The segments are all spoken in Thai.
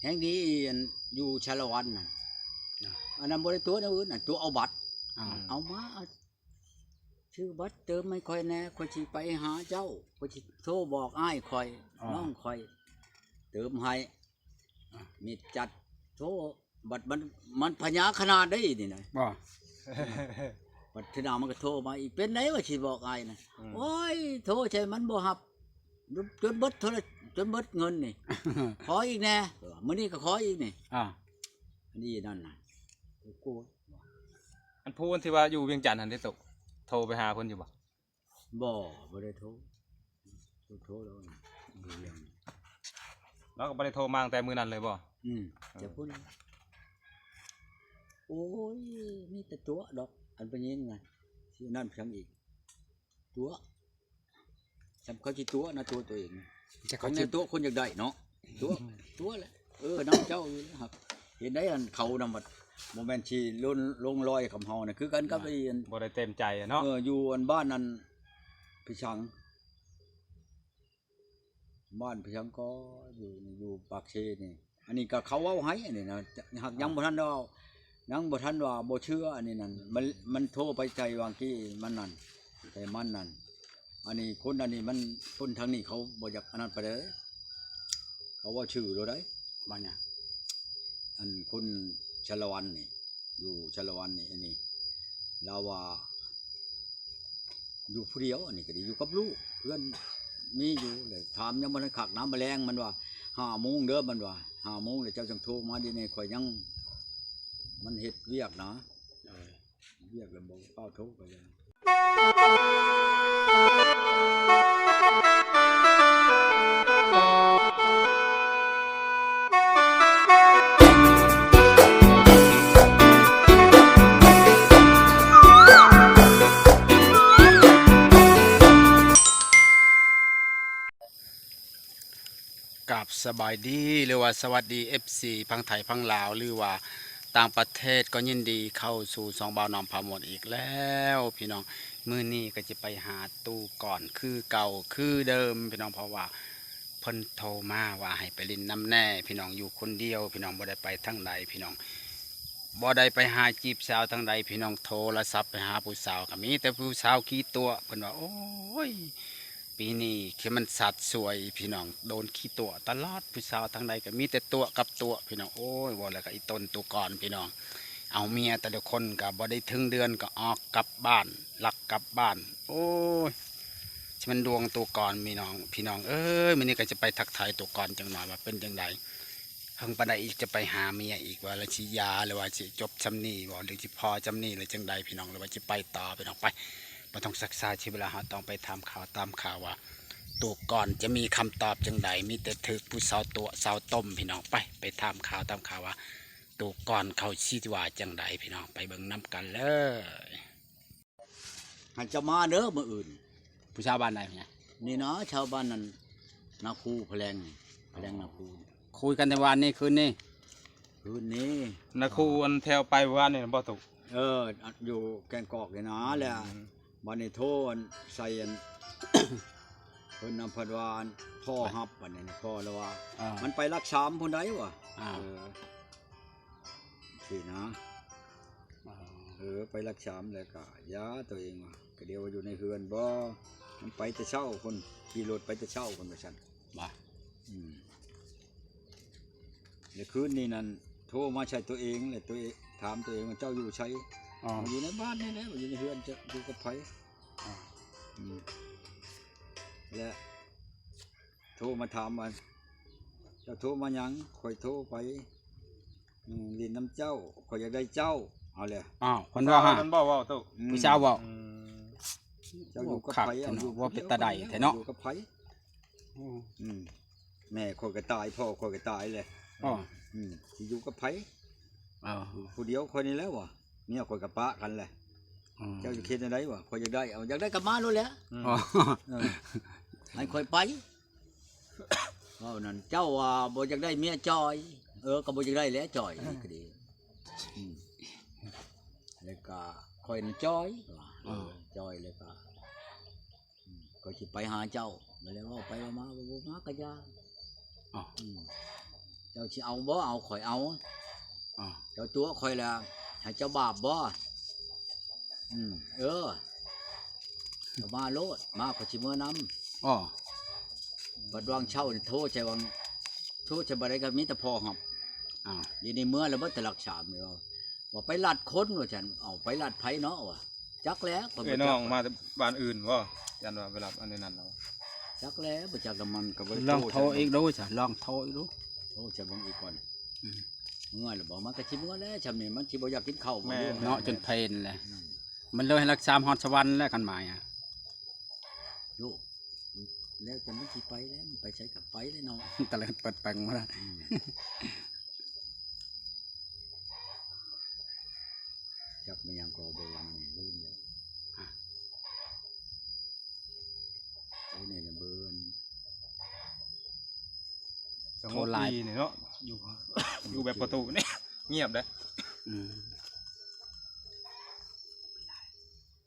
แห่งนี้อยู่ชาละวันน่ะอันนั้นบริตัวนะอื่นน่ะตัวเอาบัตรเอามาชื่อบัตรเติมไม่ค่อยแน่ค่อยสิไปหาเจ้าค่อยสิโทรบอกอ้ายค่อยน้องค่อยเติมให้มีจัดโทรบัตรมันพญาขนาดได้นี่นะบ่บัตรที่นามันก็โทรมาอีกเป็นไหนว่าสิบอกอ้ายนะโอ้ยโทรใช่มันบ่ฮับจนเบิดจนเบิดเงินนี่ ขออีกแน่มื้อนี้ก็ขออีกนี่นี่นั่นน่ะกูอันพูดที่ว่าอยู่เวียงจันทร์หันได้ตกโทรไปหาเพิ่นอยู่บ่ได้โทรแล้วแล้วก็บ่ได้โทรมาตั้งแต่มื้อนั้นเลยบ่จะพูดโอ้ยมีแต่ตัวดอกอันเป็นยังไงที่นั่นเพียงอีกตัวจำเขาที่ตัวนะตัวเองจะเขาที่ตัวคนอยากได้เนาะตัวแหละน้ำเจ้าอยู่ครับเห็นได้อันเขานำบัดโมเมนต์ที่ลงลอยคำเฮาเนี่ยคือกันกับไอ้บ่ได้เต็มใจเนาะอยู่อันบ้านนั้นพี่ชังบ้านพี่ชังก็อยู่ปากเชนี่อันนี้ก็เขาเอาให้อันนี้นะหากยังบ่ทันเอายังบ่ทันว่าบ่เชื่ออันนี้นั่นมันโทรไปใจวางที่มันนั่นแต่มันนั่นอันนี้คนอันนี้มันคนทางนี้เขาบ่อยากอันนั้นไปเลยเขาว่าชื่อเราได้บ้านเนี่ยอันคนชลวันนี่อยู่ชลวันนี่อันนี้เราว่าอยู่ผู้เดียวอันนี้ก็ดีอยู่กับลูกเพื่อนมีอยู่เลยถามยังมันขักน้ำแมลงมันว่า5 โมงเด้อมันว่า5 โมงเลยเจ้าจังโทรมาดีนี่ข่อยยังมันเฮ็ดเวียกนะเวียกแล้วบ่เข้าโทรไปเลยกับสบายดีหรือว่าสวัสดี FC พังไทยพังลาวหรือว่าต่างประเทศก็ยินดีเข้าสู่สองบ่าวน้องพาหมดอีกแล้วพี่น้องมื้อนี้ก็จะไปหาตู้ก่อนคือเก่าคือเดิมพี่น้องเพราะว่าเพิ่นโทรมาว่าให้ไปลินน้ำแน่พี่น้องอยู่คนเดียวพี่น้องบ่ได้ไปทั้งใดพี่น้องบ่ได้ไปหาจีบสาวทั้งใดพี่น้องโทรศัพท์ไปหาผู้สาวก็มีแต่ผู้สาวขี้ตัวเพิ่นว่าโอ้ยปีนี้คือมันสัตว์สวยพี่น้องโดนขี้ตัวตลอดผู้สาวทางใดก็มีแต่ตัวกับตัวพี่น้องโอ้ยว่าแล้วก็อีต้นตัวก่อนพี่น้องเอาเมียแต่ละคนก็บ่ได้ถึงเดือนก็ออกกลับบ้านลักกลับบ้านโอ้ยมันดวงตัวก่อนพี่น้องเอ้ยมื้อนี้ก็จะไปทักทายตัวก่อนจังหน่อยว่าเป็นจังไดเพิ่งปานใดอีกจะไปหาเมียอีกว่าละสิยาหรือว่าสิจบจำนี้บ่หรือสิพอจำนี้หรือจังใดพี่น้องหรือว่าสิไปต่อพี่น้องไปบ่ต้องศึกษาชีวิตเวลาเราต้องไปทำข่าวตามข่าวว่าตัวก่อนจะมีคำตอบจังใดมีแต่ถึกผู้สาวตัวสาวต้มพี่น้องไปทำข่าวตามข่าวว่าตัวก่อนเขาชี้ว่าจังใดพี่น้องไปเบิ่งน้ำกันเลยหันจะมาเด้อมื้ออื่นผู้ชาวบ้านใดเนี่ยนี่เนาะชาวบ้านนั้นนาคูแพลงนาคูคุยกันในวันนี้คืนนี้นาคูอันแถวไปว่านี่บ่ตกอยู่แกงกอกเลยนะแหละบัดนี้โทษใส่อันเพิ่นนำพัดวานพ่อฮับบัดนี้พ่อแล้วว่ามันไปรักษาพุ่นใดวะสินะไปรักษาแล้วก็ยาตัวเองว่าก็เดี๋ยวอยู่ในเฮือนบ่มันไปแต่เช้าคนขี่รถไปแต่เช้าคนว่าซั่นบ่แล้วคืนนี้นั่นโทรมาใช้ตัวเองเลยตัวเองถามตัวเองว่าเจ้าอยู่ใช้อยู่ในบ้านนี่แหละอยู่ในเฮือนจะอยู่กับไผและโทรมาถามว่าเจ้าโทรมายังคอยโทรไปลินน้ำเจ้าคอยอยากได้เจ้าเอาเลยคนว่าคนบอกว่าตุผู้ชาวบอกเจ้าอยู่กับไผอยู่ว่าเป็นตาใดแท้เนาะอยู่กับไผแม่คอยก็ตายพ่อคอยก็ตายเลยที่อยู่กับไผผู้เดียวคอยนี่แล้ววะเมียคอยกับป้ากันเลยเจ้าจะคิดอะไรวะคอยอยากได้กับมาแล้วแหละให้คอยไปนั่นเจ้าว่าบ่อยากได้เมียจอยก็บ่อยากได้แล้วจอยก็ดีแล้วก็คอยจอยเลยก็สิไปหาเจ้าไปแล้วไปมาบ่มาก็ยาเจ้า เจ้าสิเอาบ่เอาข่อยเอา อ๋อ เจ้าตัวข่อยละให้เจ้าบาปบ่เออเอามาโลดมาข่อยสิมื้อนำ อ๋อ บัดวางเช่านี่โทษใจวังโทษใจบ่ได้ก็มีแต่พ่อครับ อ้าว อยู่ในเมื่อแล้วบ่แต่หลักสามเลยว่าไปลัดคนว่าฉันเอาไปลัดไผเนาะว่ะจักแล้วข่อย เอ้ บ่ ยน้ จั อก งมาจากบ้านอื่นบ่ยันว่าไปรับอันนี้นั่นแล้ว จักแล้วบ่จักกับมันก็บ่ได้ ลองโทรอีกดูจ้ะลองโทรอีกดู โทษจะเบิ่งอีกก่อน อืม เมื่อแล้วบอกมันก็สิเมื่อแล้วจำนี่มันสิบ่อยากกินข้าวบ่รู้ เนาะจนเพลนเลยมันเลยให้รักษาฮอดสวรรค์แล้วกันหมายอ่ะ ลูกแล้วจะมันสิไปแล้วมันไปใช้กับไปเลยเนาะ ตะเลิดเปิดแปลงมาแล้ว จักมันยังก็เบิ่งมันลืมแล้วโอ้นี่น่ะเบิ่น สงบดีนี่เนาะอยู่ อยู่แบบประตูนี่ เงียบเด้อ อืม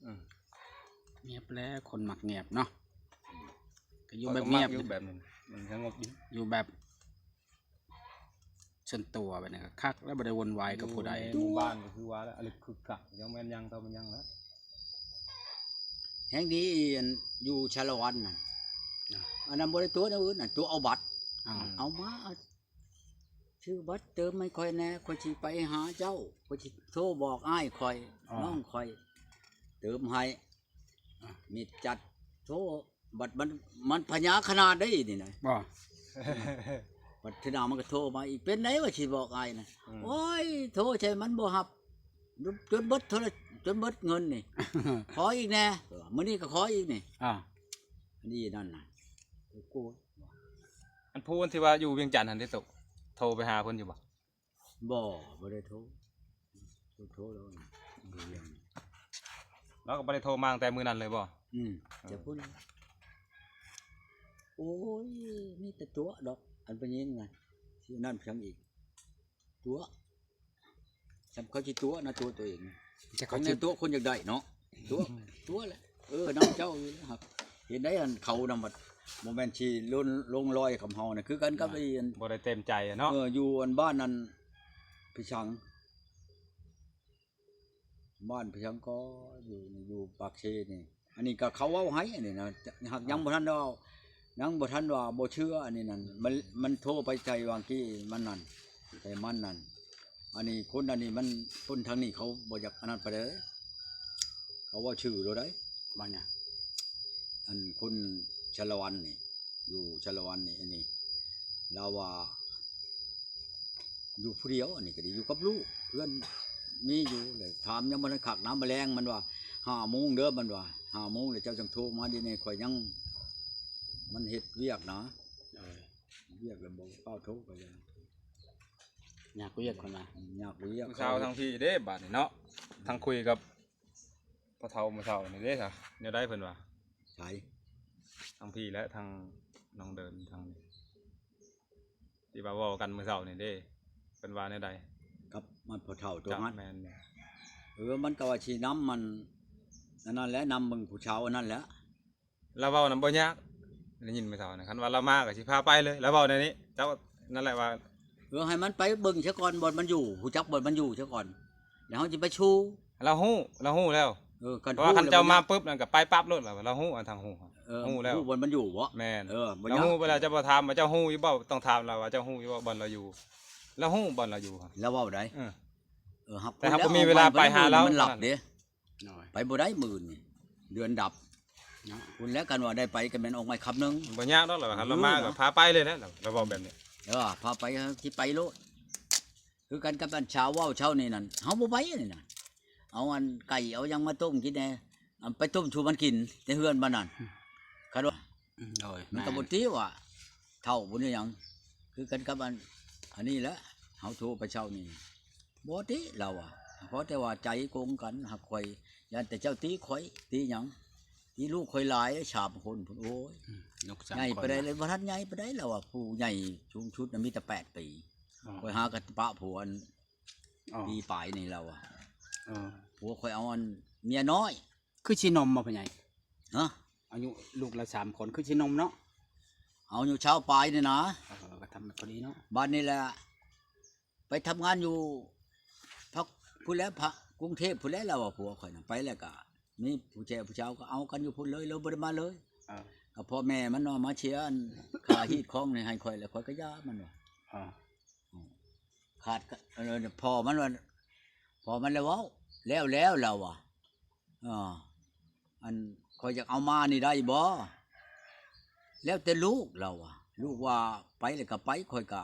อืม เงียบแล้วคนมักเงียบเนาะก็อยู่ ข้ แบ ก็ บเงียบ อยู่แบบนึงมันสงบดี อยู่แบบส่วนตัวไปเนี่ยก็คักแล้วบ่ได้วนวายกับผู้ใด หมู่บ้านก็คือว่าแล้วอะไรคึกคักยังแม่นยังเท่ามันยังแล้ว แห่งนี้อันอยู่ชาละวันน่ะอันนั้นบ่ได้ตัวอื่นน่ะตัวเอาบัตร อ้าว เอามาเอาชื่อบัตรเติมไม่ค่อยแน่ค่อยสิไปหาเจ้าค่อยสิโทรบอกอ้ายค่อยน้องค่อยเติมให้มีจัดโทรบัตรมันพญาขนาดได้นี่นะ บ่ บัตรธนามันก็โทรมาอีกเป็นไหนว่าสิบอกอ้ายนะโอ้ยโทรใช่มันบ่รับจนเบิดโทรจนเบิดเงินนี่ ขออีกแน่มื้อนี้ก็ขออีกนี่ อ่า อันนี้นั่นน่ะกู อันพูนที่ว่าอยู่เวียงจันทน์หันได้ตกโทรไปหาเพิ่นอยู่บ่ บ่ได้โทรโทรแล้วนะเรื่อง แล้วก็บ่ได้โทรมาตั้งแต่มื้อนั้นเลยบ่ จะพูดเลยโอ้ยมีแต่ตัวดอกอันเป็นยังไงที่นั่นเพียงอีกตัวจำเขาที่ตัวนะตัวเอง จะ เขา เขา ใน ชื่อ ตัวคนอยากได้เนาะตัวแหละน้องเจ้าอยู่นะครับเห็นได้อันเขานำบัดโมเมนต์ที่ลงลอยคำเฮานะคือกันกับไอ้อัน บ่ได้เต็มใจอะเนาะ อยู่อันบ้านนั้นพี่ชังบ้านพี่ชังก็อยู่ปากเชนี่อันนี้ก็เขาเว้าให้อันนี้นะหากยังบ่ทันว่ายังบ่ทันว่าบ่เชื่ออันนี้นั่นมันโทรไปใจวางกี้มันนั่นแต่มันนั่นอันนี้คนอันนี้มันคนทางนี้เขาบ่อยากอันนั้นไปเลยเขาว่าชื่อเราได้ บ่เนี่ย อันคนชลวันนี่อยู่ชลวันนี่อันนี้เราว่าอยู่ผู้เดียวอันนี้ก็ดีอยู่กับลูกเพื่อนมีอยู่เลยถามยังมันขักน้ำแมลงมันว่า5 โมงเด้อมันว่า5 โมงเลยเจ้าจังโทรมาดีนี่ข่อยยังมันเฮ็ดเวียกนะเวียกแล้วบ่เป้าโทรไปเลย อยากคุยกับคนมา อยากเวียก มื้อเช้าทางพี่เด้บาดนี่เนาะทางคุยกับพ่อเฒ่ามื้อเช้านี่เด้ค่ะแนวได้เพิ่นว่า ใช่ ทางพี่และทางน้องเดินทางนี้ที่ว่าเว้ากันมื้อเช้านี่เด้เพิ่นว่าแนวใด กับมันพอเท่าตัว จัก นั้น แม่นเนี่ย มันก็ว่าชีน้ำมันนั่นแหละน้ำมึงผู้เช้านั่นแหละ เราเว้านำบ่ยากได้ยินมื้อเช้านะคันว่าเรามาก็สิพาไปเลยแล้วเว้าในนี้เจ้านั่นแหละว่า ให้มันไปเบิ่งเสียก่อนบ่อนมันอยู่ผู้จักบ่อนมันอยู่เสียก่อนแล้วเขาจะไปชู เราฮู้แล้ว กัน เพราะว่าคันเจ้ามาปุ๊บนั่นก็ไปปั๊บโลดแล้วเราฮู้อันทางฮู้ ฮู้แล้ว บ่อนมันอยู่บ่ แม่น บ่ เรา ยาก ฮู้เวลาจะบ่ถามว่าเจ้าฮู้อยู่บ่ต้องถามเราว่าเจ้าฮู้อยู่บ่บ่อนเราอยู่เราฮู้บ่อนเราอยู่ครับ แล้วเว้าได้ ครับ แต่ถ้าบ่มีเวลาไปหาเรา มันหลับเด้ หน่อย ไปบ่ได้หมื่นนี่เดือนดับ เนาะ คุณแล้วกันว่าได้ไปกันแม่นออกไม้คำนึง บ่ยากดอกหรอกครับเรามาก็พาไปเลยนะเราบอกแบบนี้ พาไปที่ไปโลดคือกันกับอันเช้าเว้าเช้านี่นั่นเฮาบ่ไปนี่น่ะเอาอันไก่เอายังมาต้มกินแน่อันไปต้มชูมันกินในเฮือนบ้านนั่นคันว่า โอ้ย มันก็บ่ติว่าเท่าบ่นี่หยังคือกันกับอันนี้แหละเฮาโทรไปเช้านี่บ่ติเราอ่ะเพราะแต่ว่าใจโกงกันหักข่อยยันแต่เจ้าตีข่อยตีหยังตีลูกข่อยหลายฉาบคนพุ่นโอ้ย ลูกสาม ใหญ่ คน ไปได้เลยบ่ทันใหญ่ไปได้แล้วอ่ะผู้ใหญ่ชุมชุดน่ะมีแต่8 ปี อ๋อ ข่อยหากันปะผัวอัน อ๋อ ปีปลายนี่เราอ่ะ อ๋อ ผัวข่อยเอาอันเมียน้อย คือชินมมาพ่อใหญ่ ฮะ อายุลูกละ3 คนคือชินมเนาะ เอาอยู่เช้าปลายนี่นะ ก็ทำพอดีเนาะ บ้านนี่แหละไปทำงานอยู่พักผู้แล้วพระกรุงเทพผู้แล้วเราผัวข่อยน่ะไปแล้วก็มีผู้แก่ผู้เช้าก็เอากันอยู่พุ่นเลยเราบ่ได้มาเลย อ่า ก็พ่อแม่มันเนาะมาเชียร์อันค่าฮีดของนี่ให้ข่อยแล้วข่อยก็ย่ามันว่า อ่า ขาดก็พ่อมันว่าพ่อมันเลยเว้าแล้วเราอ่ะอันข่อยอยากเอามานี่ได้บ่แล้วแต่ลูกเราอ่ะลูกว่าไปแล้วก็ไปข่อยก็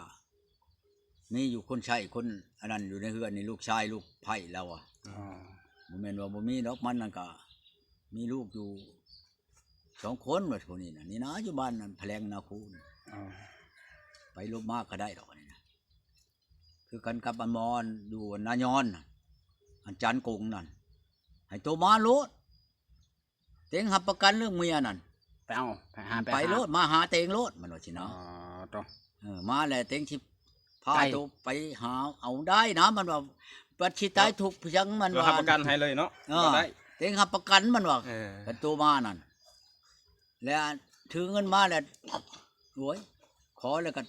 มีอยู่คนใช้คนอันนั้นอยู่ในเฮือนนี่ลูกชายลูกไผ่เราอ่ะ อ่า บ่แม่นว่าบ่มีดอกมันนั่นก็มีลูกอยู่2 คนว่าพวกนี้น่ะนี่นะอยู่บ้านนั่นแพลงนาคูนี่ อ่า ไปลบมากก็ได้ดอกนี่นะคือกันกับอันมอนอยู่นายอนน่ะอันจันกงนั่นให้ตัวมาโลดเต็งหับประกันเรื่องเมียนั่น ไปเอาไปโลดมาหาเต็งโลดมันว่าสิ อ๋ เนาะ อต้อง มาแล้วเต็งสิพา ไป ตัวไปหาเอาได้นะมันว่าปัจฉิตายถูกพยังมัน เรา ว่า ทำประกันให้เลยเนาะบ่ได้ เต็งหับประกันมันว่า เออ เป็นตัวมานั่นแล้วถือเงินมาแล้วโอ้ยขอแล้วก็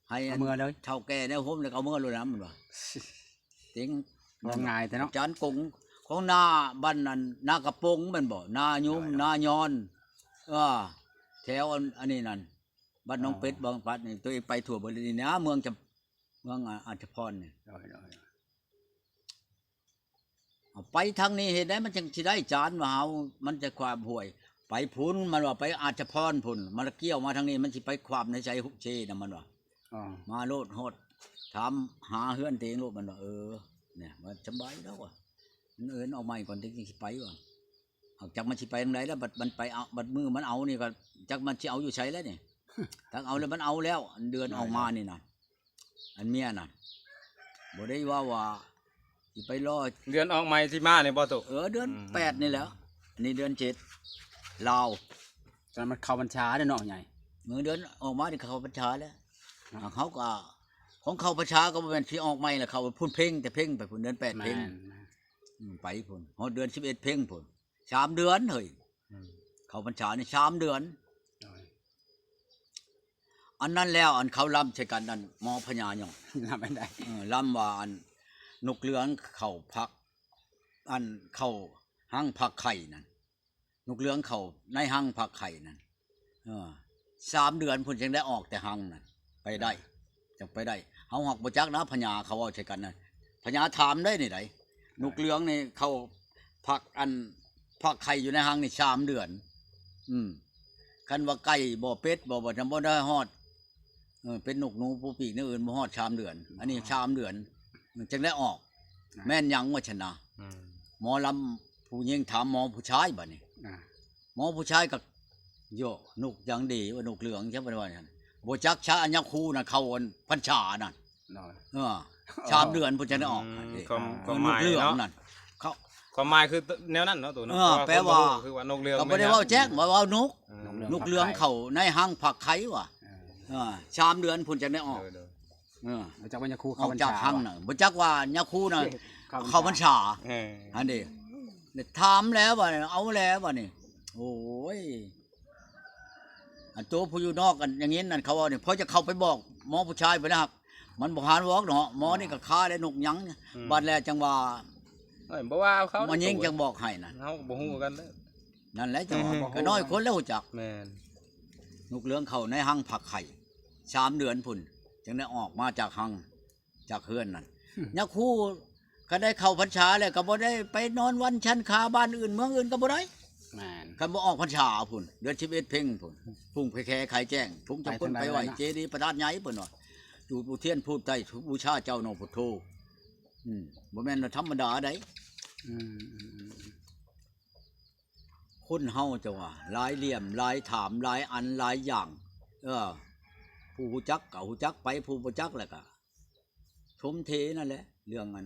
ให้ เอามือเลย เท่าแก่เนี่ยผมแล้วก็เอามือเลยนะมันว่าเต็ง ว่าง่ายแต่เนาะ จานกงของนาบ้านนั้นนากระปงมันบ่นายุมนายอนแถวอันนี้นั่นบ้านน้องเป็ดบางปัดนี่ตัวเองไปทั่วบริเวณนะเมืองอาจจะพรนี่ เอาไปทางนี้เห็นได้มันจังสิได้จานมาเฮามันจะความห่วย ไปพุนมันว่าไปอาจจะพรพุ่นมันเกี่ยวมาทางนี้มันสิไปความในใจฮุกเชนะมันว่า อ๋อ มาโลดโหดถามหาเฮือนเตงโลดมันว่าเนี่ยมันสบายแล้วว่ะมันเอิ้นเอาใหม่ก่อนถึงสิไปว่ะเอาจักมันสิไปทางไหนแล้วบัดมันไปเอาบัดมือมันเอานี่ก็จักมันสิเอาอยู่ใช้แล้วนี่ ถ้าเอาแล้วมันเอาแล้วอันเดือนออกมานี่น่ะอันเมียน่ะบ่ได้ว่าสิไปรอ เดือนออกใหม่สิมาเนี่ยบ่ตุ เดือน8นี่แหล้วอันนี้เดือน7ลาว ตอนมันเข้าบัญชาได้เนาะใหญ่ มือเดือนออกมานี่เขาประชาแล้วเขาก็ของเขาประชาก็บ่แม่นสิออกใหม่แล้วเขาพุ่นเพ่งแต่เพ่งไปพุ่นเดือน8 แม่ เพ่ง น ไปพุ่นฮอดเดือน11เพ่งพุ่น3 เดือนเฮ้ยเขาประชานี่3 เดือน อันนั้นแล้วอันเขาลำใช้กันนั่นหมอพญาหยอง ทำไม่ได้ ลำว่าอันนกเหลืองเข้าพักอันเข้าห้างพักไข่นั่นนกเหลืองเข้าในห้างพักไข่นั่น3 เดือนพุ่นจึงได้ออกแต่ห้างนั่นไปได้จังไปได้เฮาหักบ่จักนะพญาเขาเอาใช้กันนั่นพญาถามได้นี่ไดนกเหลืองนี่เข้าพักอันพักไข่อยู่ในห้างนี่3 เดือนคันว่าไก่บ่เป็ดบ่จำบ่ได้ฮอดเป็นนกหนูผู้ปีกนี่อื่นบ่ฮอด3 เดือนอันนี้3 เดือนจึงได้ออกแม่นยังว่าชนะหมอลำผู้หญิงถามหมอผู้ชายบัดนี้หมอผู้ชายก็โยนกยังดีว่านกเหลืองใช่บ่ว่านั่นบ่จักชาอัญญคูน่ะเข้าอันพรรษานั่น3 เดือนเพิ่นจะได้ออก ความหมาย เหลือง เนาะ นั่นเขา ความหมายคือแนวนั้นเนาะตัวเนาะ แปลว่า คือว่านกเรือง ก็บ่ได้เว้าแจ้งว่าเว้านก น นกเหลืองเข้าในห้างผักไข่ว่ะ3 เดือนเพิ่นจะได้ออก เราจะวันยาคู อ เข้า อก บัญ จา ชาก ห้างน่ะบ่จักว่าญาคูน่ะเข้าพรรษา อันนี้เนี่ยถามแล้วว่าเอาแล้วว่านี่โอ้ยอันตัวผู้อยู่นอกกันอย่างงี้นั่นเขาว่าเนี่ยพอจะเข้าไปบอกหมอผู้ชายไปนะครับมันบ่หานวอกเนาะหมอนี่ก็ฆ่าได้นกหยังบัดแล้วจังว่า บ่ว่าเขา มันยิงจังบอกให้นั่น เฮาบ่ฮู้กันเด้อ นั่นแหละจังว่าก็น้อยคนแล้วรู้จัก แม่น นกเหลืองเข้าในห้างผักไข่3 เดือนพุ่นจึงได้ออกมาจากห้างจากเฮือนนั่นญาคูก็ได้เข้าพรรษาแล้วก็บ่ได้ไปนอนวันชั้นคาบ้านอื่นเมืองอื่นก็บ่ได้ แม่น คันบ่ออกพรรษาพุ่นเดือน11เพ็งพุ่นพุ่งไปแค่ไข่แจ้งพุ่งจำคนไปไหวเจดีย์ประธานใหญ่เพิ่นว่าอยู่บูเทียนพูดใต้บูชาเจ้าโนพุทโธบ่แม่นว่าธรรมดาไดคนเฮาจะว่าหลายเหลี่ยมหลายถามหลายอันหลายอย่างผู้ฮู้จักก็ฮู้จักไปผู้บ่จักแล้วก็ชมเทนั่นแหละเรื่องมัน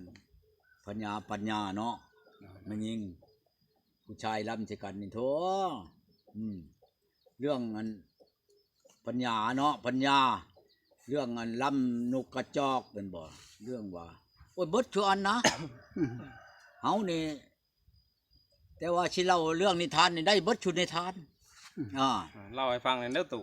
ปัญญาเนาะมันยิงผู้ชายลำใส่กันนี่โถเรื่องอันปัญญาเนาะปัญญาเรื่องอันลำนกกระจอกเป็นบ่เรื่องว่าโอ้ยเบิดชั่วอันนะ เฮานี่แต่ว่าสิเล่าเรื่องนิทานนี่ได้เบิดชุดนิทาน เล่าให้ฟังหน่อยเด้อตุ